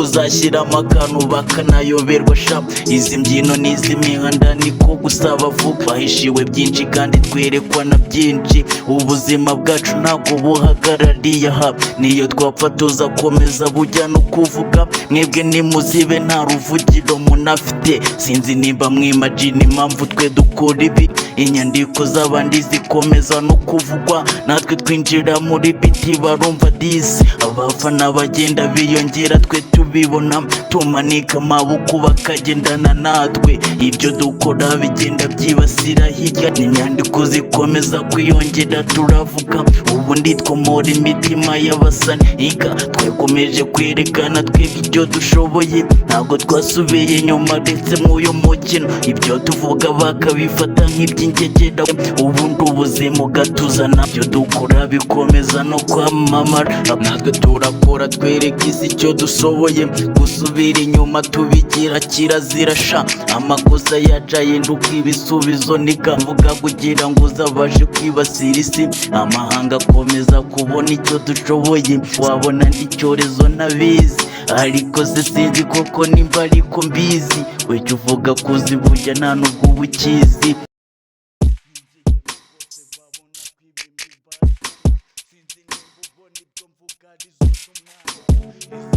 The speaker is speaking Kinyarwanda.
kuzashyiramo akantu bakanayoberwa sha. Izi mbyino n'iz'imihanda niko gusa bavuga, bahishiwe byinshi kandi twerekwa na byinshi. Ubuzima bwacu ntabwo buhagarariye aha, niyo twapfa tuzakomeza bujya no kuvuga. Mwebwe nimuzibe nta ruvugiro munafite, sinzi nimba mwimagine impamvu twe dukora ibi. Inyandiko z'abandi zikomeza no kuvugwa, natwe twinjira muri biti barumva disi. Abafana bagenda biyongera twe tubibona, tumanika amaboko bakagendana natwe. Ibyo dukora bigenda byibasira hirya, n'inyandiko zikomeza kwiyongera turavuga. Ubundi twomora imitima y'abasaniga, twekomeje kwerekana twebwe ibyo dushoboye, ntabwo twasubiye inyuma ndetse mw'uyu mukino. Ibyo tuvuga bakabifata nk'iby'ingegera, ubundi ubuzima ugatuzana. Ibyo dukora bikomeza no kwamamara, natwe turakora twereka isi icyo dushoboye. Gusubira inyuma tubigira kirazira sha, amakosa yacu ahinduka ibisubizo. Nikamvuga kugira ngo uzabashe kwibasira isi, amahanga akomeza kubona icyo dushoboye. Wabona n'icyorezo nabizi, ariko se sinzi koko nimba ariko mbizi. Wecyo uvuga kuzi burya nta nubwo uba ukizi. Sinzi nimba ubona ibyo mvuga ari zo z'umwana.